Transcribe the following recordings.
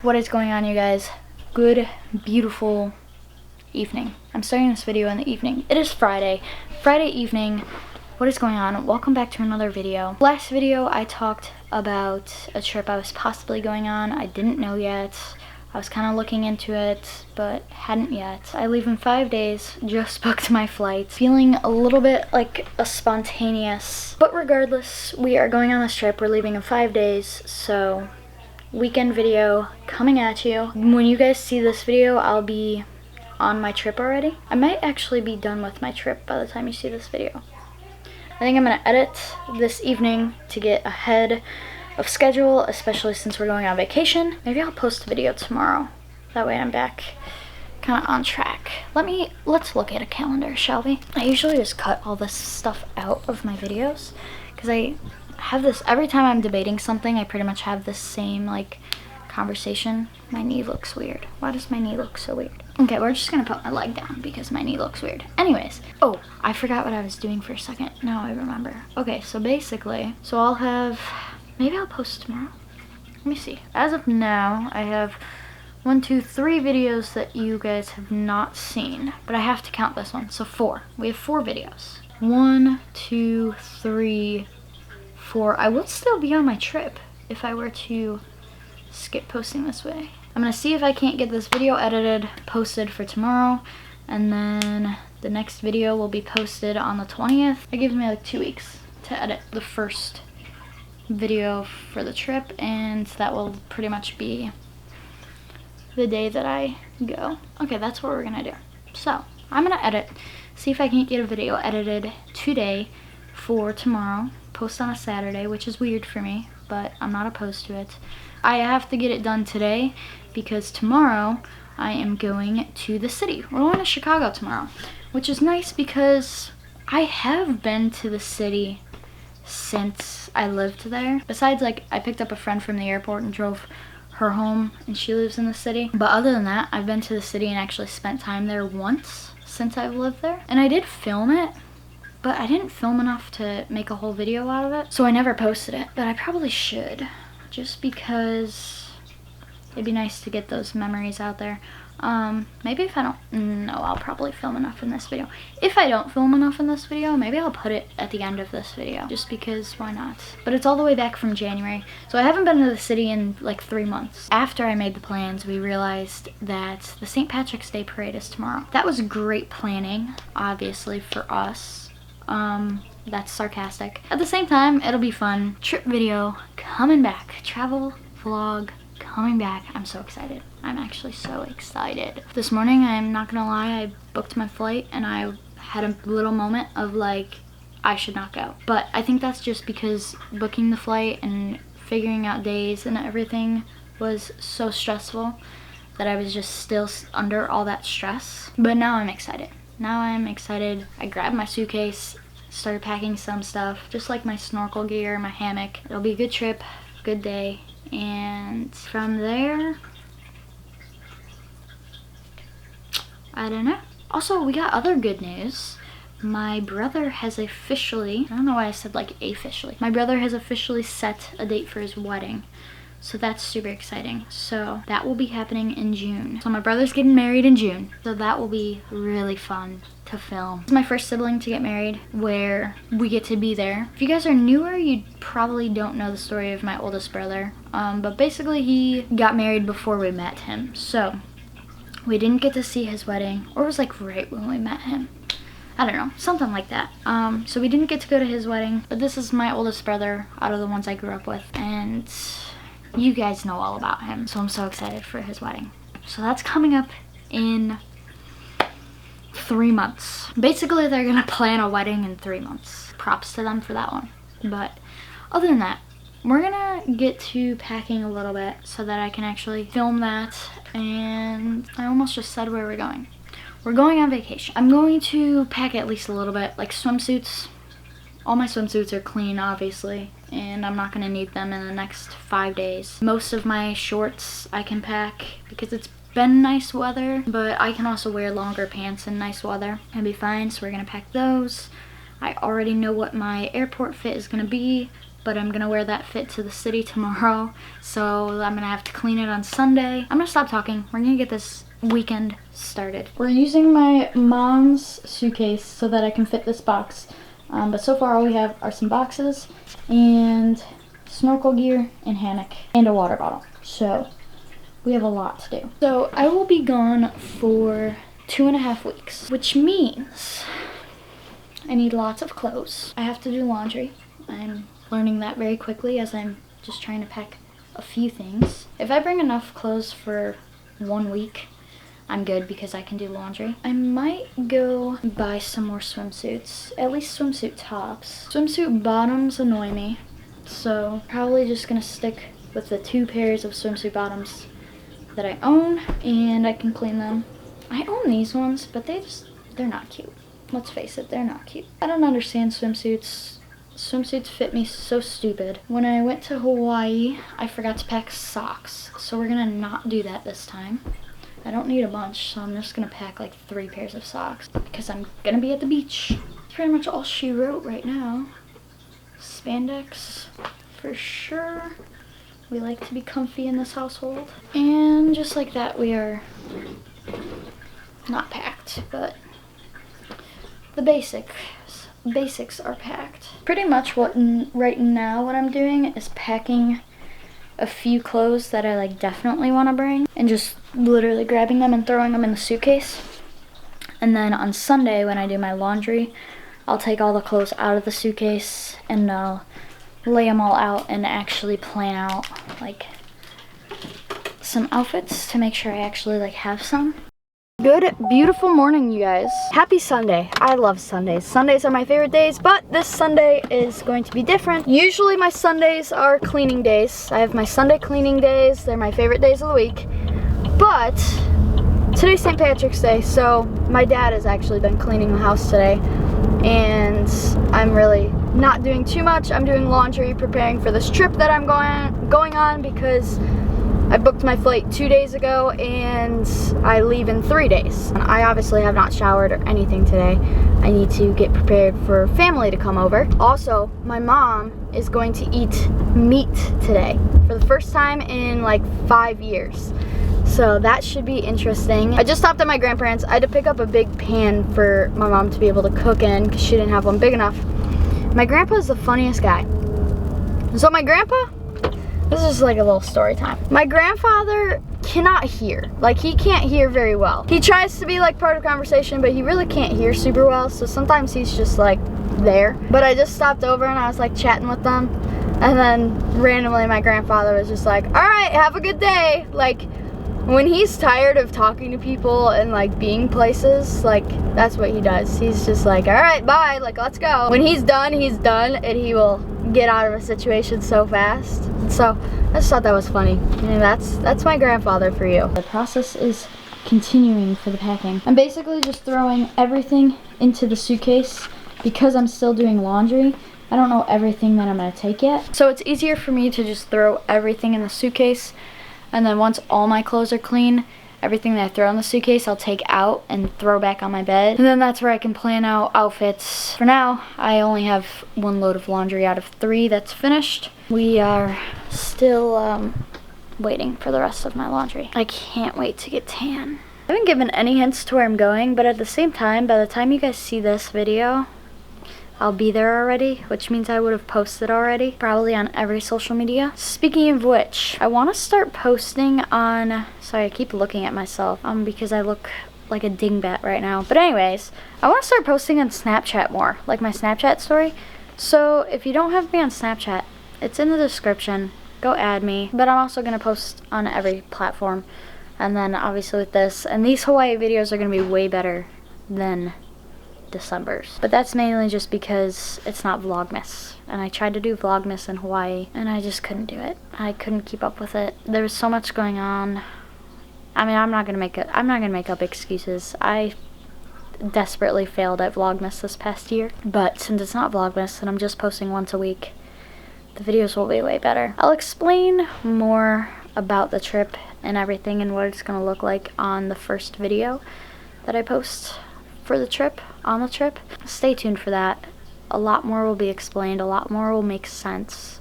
What is going on, you guys? Good, beautiful evening. I'm starting this video in the evening. It is Friday evening. What is going on? Welcome back to another video. Last video I talked about a trip I was possibly going on. I didn't know yet. I was kind of looking into it, but hadn't yet. I leave in 5 days, just booked my flight. Feeling a little bit like a spontaneous, but regardless, we are going on this trip. We're leaving in 5 days, so weekend video coming at you. When you guys see this video, I'll be on my trip already. I might actually be done with my trip by the time you see this video. I think I'm gonna edit this evening to get ahead of schedule, especially since we're going on vacation. Maybe I'll post a video tomorrow. That way I'm back kind of on track. Let's look at a calendar, shall we? I usually just cut all this stuff out of my videos because I have this every time I'm debating something. I pretty much have this same like conversation. My knee looks weird. Why does my knee look so weird? Okay, we're just gonna put my leg down because my knee looks weird. Anyways, oh, I forgot what I was doing for a second. Now I remember. Okay, so basically, I'll have, maybe I'll post tomorrow. Let me see. As of now, I have 1, 2, 3 videos that you guys have not seen, but I have to count this one, so 4. We have 4 videos. 1, 2, 3, 4. I would still be on my trip if I were to skip posting this way. I'm gonna see if I can't get this video edited, posted for tomorrow, and then the next video will be posted on the 20th. It gives me like 2 weeks to edit the first video for the trip, and that will pretty much be the day that I go. Okay, that's what we're gonna do. So I'm gonna edit, see if I can get a video edited today for tomorrow, post on a Saturday, which is weird for me, but I'm not opposed to it. I have to get it done today because tomorrow I am going to the city. We're going to Chicago tomorrow, which is nice because I have been to the city since I lived there. Besides, like, I picked up a friend from the airport and drove her home, and she lives in the city. But other than that, I've been to the city and actually spent time there once since I've lived there. And I did film it, but I didn't film enough to make a whole video out of it, so I never posted it. But I probably should, just because it'd be nice to get those memories out there. Maybe if I don't, no, I'll probably film enough in this video. If I don't film enough in this video, maybe I'll put it at the end of this video, just because why not? But it's all the way back from January, so I haven't been to the city in like 3 months. After I made the plans, we realized that the St. Patrick's Day parade is tomorrow. That was great planning, obviously, for us. That's sarcastic. At the same time, it'll be fun. Trip video coming back. Travel vlog coming back. I'm so excited. I'm actually so excited. This morning, I'm not gonna lie, I booked my flight and I had a little moment of like, I should not go. But I think that's just because booking the flight and figuring out days and everything was so stressful that I was just still under all that stress. But now I'm excited. Now I'm excited. I grabbed my suitcase, started packing some stuff, just like my snorkel gear, my hammock. It'll be a good trip, good day. And from there, I don't know. Also, we got other good news. My brother has officially, I don't know why I said like officially. My brother has officially set a date for his wedding. So that's super exciting. So that will be happening in June. So my brother's getting married in June. So that will be really fun to film. It's my first sibling to get married where we get to be there. If you guys are newer, you probably don't know the story of my oldest brother. But basically he got married before we met him. So we didn't get to see his wedding, or it was like right when we met him. I don't know, something like that. So we didn't get to go to his wedding, but this is my oldest brother out of the ones I grew up with. And you guys know all about him, so I'm so excited for his wedding. So that's coming up in 3 months. Basically, they're gonna plan a wedding in 3 months. Props to them for that one. But other than that, we're gonna get to packing a little bit so that I can actually film that. And I almost just said where we're going. We're going on vacation. I'm going to pack at least a little bit, like swimsuits. All my swimsuits are clean, obviously, and I'm not gonna need them in the next 5 days. Most of my shorts I can pack because it's been nice weather, but I can also wear longer pants in nice weather and be fine, so we're gonna pack those. I already know what my airport fit is gonna be. but I'm gonna wear that fit to the city tomorrow, so I'm gonna have to clean it on Sunday. I'm gonna stop talking. We're gonna get this weekend started. We're using my mom's suitcase so that I can fit this box, but so far all we have are some boxes and snorkel gear and hammock and a water bottle, so we have a lot to do. So I will be gone for 2.5 weeks, which means I need lots of clothes. I have to do laundry. I'm learning that very quickly as I'm just trying to pack a few things. If I bring enough clothes for 1 week, I'm good because I can do laundry. I might go buy some more swimsuits, at least swimsuit tops. Swimsuit bottoms annoy me, so probably just gonna stick with the 2 pairs of swimsuit bottoms that I own, and I can clean them. I own these ones, but they're not cute. Let's face it, they're not cute. I don't understand swimsuits. Swimsuits fit me so stupid. When I went to Hawaii, I forgot to pack socks, so we're gonna not do that this time. I don't need a bunch, so I'm just gonna pack like 3 pairs of socks because I'm gonna be at the beach. That's pretty much all she wrote right now. Spandex, for sure. We like to be comfy in this household. And just like that, we are not packed, but the basics are packed. Pretty much right now what I'm doing is packing a few clothes that I like definitely want to bring and just literally grabbing them and throwing them in the suitcase. And then on Sunday when I do my laundry, I'll take all the clothes out of the suitcase and I'll lay them all out and actually plan out like some outfits to make sure I actually like have some. Good, beautiful morning, you guys. Happy Sunday. I love Sundays. Sundays are my favorite days, but this Sunday is going to be different. Usually my Sundays are cleaning days. I have my Sunday cleaning days. They're my favorite days of the week. But today's St. Patrick's Day, so my dad has actually been cleaning the house today, and I'm really not doing too much. I'm doing laundry, preparing for this trip that I'm going on because I booked my flight 2 days ago and I leave in 3 days. I obviously have not showered or anything today. I need to get prepared for family to come over. Also, my mom is going to eat meat today for the first time in like 5 years. So that should be interesting. I just stopped at my grandparents'. I had to pick up a big pan for my mom to be able to cook in because she didn't have one big enough. My grandpa is the funniest guy. So my grandpa, this is like a little story time. My grandfather cannot hear. Like, he can't hear very well. He tries to be like part of conversation, but he really can't hear super well, so sometimes he's just like there. But I just stopped over and I was like chatting with them, and then randomly my grandfather was just like, all right, have a good day. Like, when he's tired of talking to people and like being places, like that's what he does. He's just like, all right, bye, like let's go. When he's done, and he will get out of a situation so fast. So I just thought that was funny. And that's my grandfather for you. The process is continuing for the packing. I'm basically just throwing everything into the suitcase because I'm still doing laundry. I don't know everything that I'm gonna take yet. So it's easier for me to just throw everything in the suitcase, and then once all my clothes are clean, everything that I throw in the suitcase I'll take out and throw back on my bed. And then that's where I can plan out outfits. For now, I only have 1 load of laundry out of 3 that's finished. We are still waiting for the rest of my laundry. I can't wait to get tan. I haven't given any hints to where I'm going, but at the same time, by the time you guys see this video, I'll be there already, which means I would have posted already, probably on every social media. Speaking of which, I want to start posting on, sorry, I keep looking at myself because I look like a dingbat right now. But anyways, I want to start posting on Snapchat more, like my Snapchat story. So if you don't have me on Snapchat, it's in the description. Go add me. But I'm also going to post on every platform. And then obviously with this, and these Hawaii videos are going to be way better than December's, but that's mainly just because it's not Vlogmas, and I tried to do Vlogmas in Hawaii and I just couldn't do it. I couldn't keep up with it. There was so much going on. I mean, I'm not gonna make up excuses. I desperately failed at Vlogmas this past year, but since it's not Vlogmas and I'm just posting once a week, the videos will be way better. I'll explain more about the trip and everything and what it's gonna look like on the first video that I post for the trip, on the trip. Stay tuned for that. A lot more will be explained. A lot more will make sense.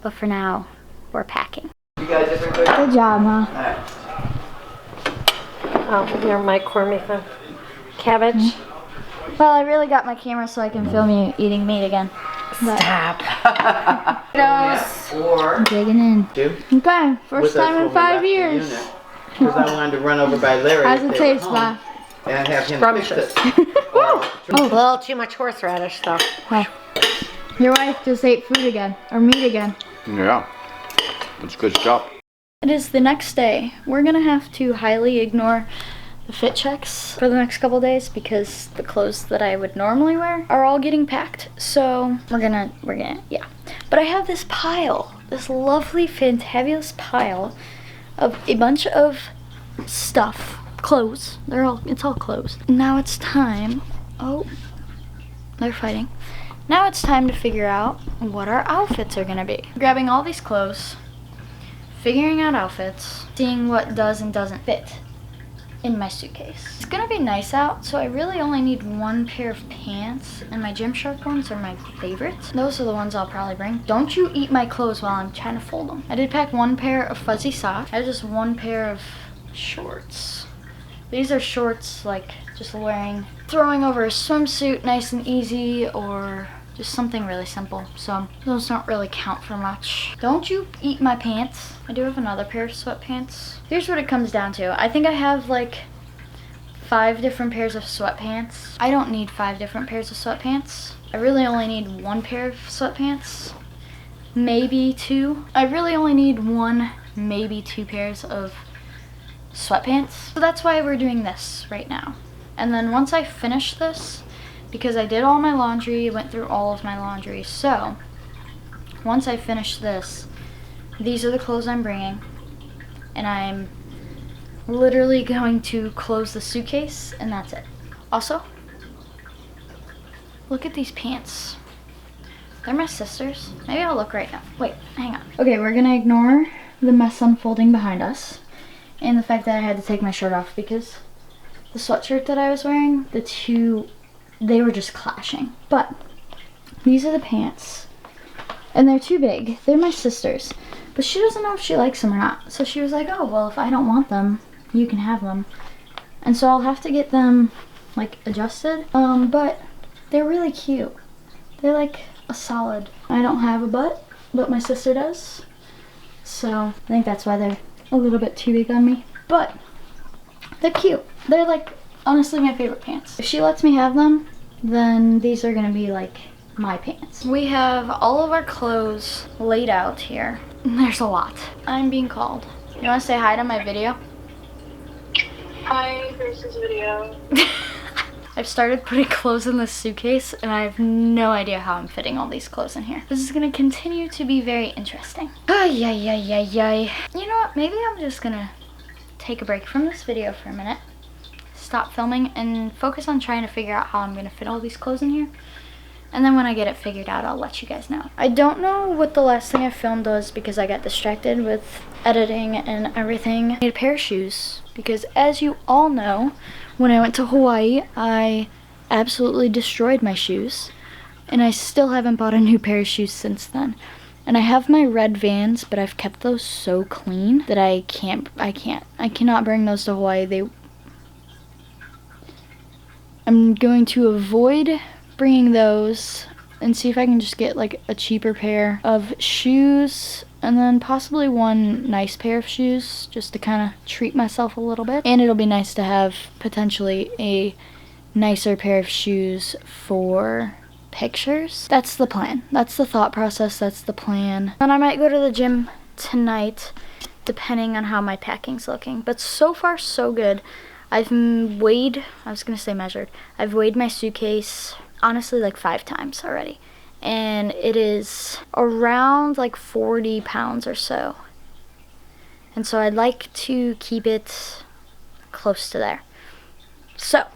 But for now, we're packing. You guys ever good? Good job, huh? Alright. Oh, here my corned beef and cabbage. Well, I really got my camera so I can film you eating meat again. Stop. Or Digging in. two. Okay, first time in 5 years. Because I wanted to run over by Larry. How's if it they were taste, home, Ma? And have him fix Scrumptious. it. Or- A little too much horseradish though. Well, your wife just ate food again, or meat again. Yeah, that's good stuff. It is the next day. We're gonna have to highly ignore the fit checks for the next couple days because the clothes that I would normally wear are all getting packed. So we're gonna, yeah. But I have this pile, this lovely, fantabulous pile of a bunch of stuff, clothes. It's all clothes. Now it's time. Oh, they're fighting. Now it's time to figure out what our outfits are gonna be. Grabbing all these clothes, figuring out outfits, seeing what does and doesn't fit in my suitcase. It's gonna be nice out, so I really only need one pair of pants, and my Gymshark ones are my favorites. Those are the ones I'll probably bring. Don't you eat my clothes while I'm trying to fold them. I did pack one pair of fuzzy socks. I have just one pair of shorts. These are shorts like just throwing over a swimsuit, nice and easy, or just something really simple. So those don't really count for much. Don't you eat my pants. I do have another pair of sweatpants. Here's what it comes down to. I think I have like 5 different pairs of sweatpants. I don't need 5 different pairs of sweatpants. I really only need 1 pair of sweatpants. Maybe 2. I really only need 1, maybe 2 pairs of sweatpants. So that's why we're doing this right now. And then once I finish this, because I did all my laundry, went through all of my laundry, so once I finish this, these are the clothes I'm bringing, and I'm literally going to close the suitcase, and that's it. Also, look at these pants. They're my sister's. Maybe I'll look right now. Wait, hang on. Okay, we're gonna ignore the mess unfolding behind us and the fact that I had to take my shirt off because the sweatshirt that I was wearing, they were just clashing. But these are the pants, and they're too big. They're my sister's, but she doesn't know if she likes them or not. So she was like, oh, well, if I don't want them, you can have them. And so I'll have to get them like adjusted. But they're really cute. They're like a solid. I don't have a butt, but my sister does. So I think that's why they're a little bit too big on me. But they're cute. They're like honestly my favorite pants. If she lets me have them, then these are gonna be like my pants. We have all of our clothes laid out here. There's a lot. I'm being called. You wanna say hi to my video? Hi, Grace's video. I've started putting clothes in this suitcase and I have no idea how I'm fitting all these clothes in here. This is gonna continue to be very interesting. Ay, ay, ay, ay, ay. You know what, maybe I'm just gonna take a break from this video for a minute, stop filming, and focus on trying to figure out how I'm gonna fit all these clothes in here. And then when I get it figured out, I'll let you guys know. I don't know what the last thing I filmed was because I got distracted with editing and everything. I need a pair of shoes because, as you all know, when I went to Hawaii, I absolutely destroyed my shoes. And I still haven't bought a new pair of shoes since then. And I have my red Vans, but I've kept those so clean that I cannot bring those to Hawaii. I'm going to avoid bringing those and see if I can just get like a cheaper pair of shoes and then possibly one nice pair of shoes just to kind of treat myself a little bit. And it'll be nice to have potentially a nicer pair of shoes for pictures. That's the plan. That's the thought process. That's the plan. And I might go to the gym tonight depending on how my packing's looking. But so far so good. I've weighed, measured. I've weighed my suitcase honestly like 5 times already. And it is around like 40 pounds or so. And so I'd like to keep it close to there. So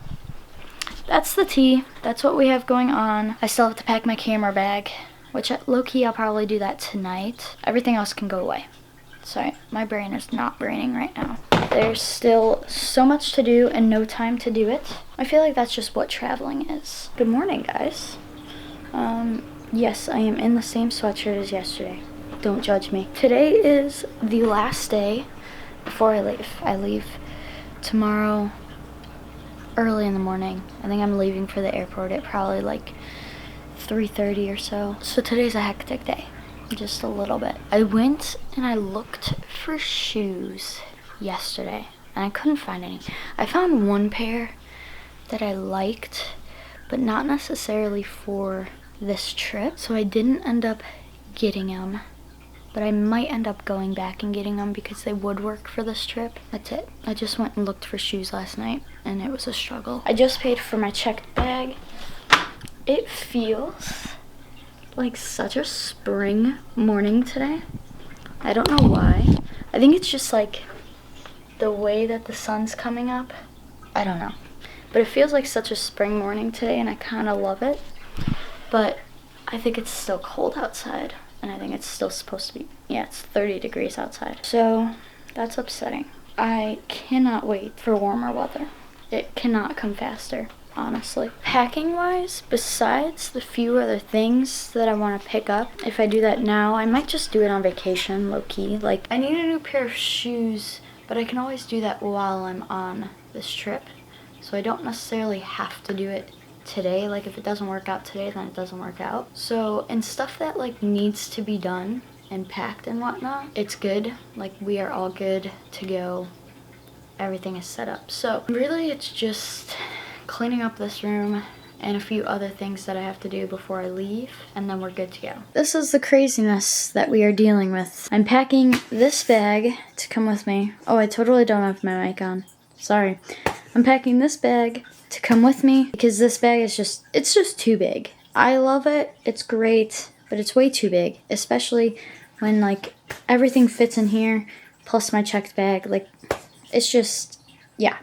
that's the tea. That's what we have going on. I still have to pack my camera bag, which low-key I'll probably do that tonight. Everything else can go away. Sorry, my brain is not braining right now. There's still so much to do and no time to do it. I feel like that's just what traveling is. Good morning, guys. Yes, I am in the same sweatshirt as yesterday. Don't judge me. Today is the last day before I leave. I leave tomorrow early in the morning. I think I'm leaving for the airport at probably like 3:30 or so. So today's a hectic day, just a little bit. I went and I looked for shoes yesterday and I couldn't find any. I found one pair that I liked, but not necessarily for this trip, so I didn't end up getting them, but I might end up going back and getting them because they would work for this trip. That's it. I just went and looked for shoes last night and it was a struggle. I just paid for my checked bag. It feels like such a spring morning today. I don't know why. I think it's just like the way that the sun's coming up. I don't know. But it feels like such a spring morning today and I kind of love it. But I think it's still cold outside. And I think it's still supposed to be, yeah, it's 30 degrees outside. So that's upsetting. I cannot wait for warmer weather. It cannot come faster, honestly. Packing wise, besides the few other things that I want to pick up, if I do that now, I might just do it on vacation, low key. Like, I need a new pair of shoes, but I can always do that while I'm on this trip. So I don't necessarily have to do it today. Like, if it doesn't work out today, then it doesn't work out. So, and stuff that like needs to be done and packed and whatnot, it's good. Like, we are all good to go. Everything is set up. So really it's just cleaning up this room and a few other things that I have to do before I leave, and then we're good to go. This is the craziness that we are dealing with. I'm packing this bag to come with me. Oh, I totally don't have my mic on. Sorry. I'm packing this bag to come with me because this bag is just, it's just too big. I love it, it's great, but it's way too big, especially when like everything fits in here plus my checked bag. Like, it's just, yeah.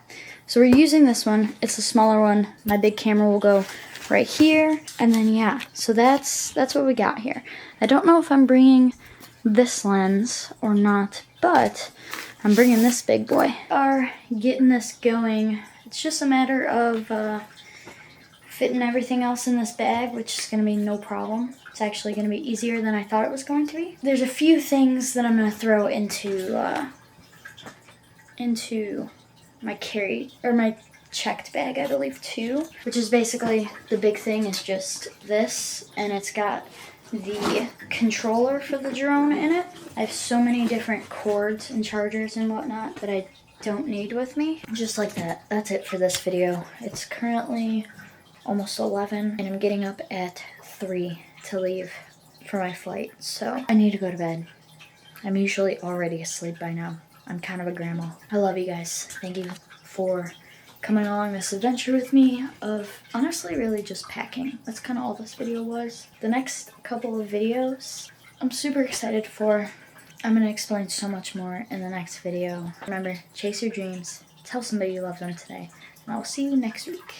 So we're using this one. It's a smaller one. My big camera will go right here, and then yeah. So that's what we got here. I don't know if I'm bringing this lens or not, but I'm bringing this big boy. Are getting this going. It's just a matter of fitting everything else in this bag, which is going to be no problem. It's actually going to be easier than I thought it was going to be. There's a few things that I'm going to throw into my carry, or my checked bag, I believe, too. Which is basically, the big thing is just this, and it's got the controller for the drone in it. I have so many different cords and chargers and whatnot that I don't need with me. Just like that. That's it for this video. It's currently almost 11, and I'm getting up at 3 to leave for my flight, so I need to go to bed. I'm usually already asleep by now. I'm kind of a grandma. I love you guys. Thank you for coming along this adventure with me of honestly really just packing. That's kind of all this video was. The next couple of videos I'm super excited for. I'm going to explain so much more in the next video. Remember, chase your dreams. Tell somebody you love them today. And I'll see you next week.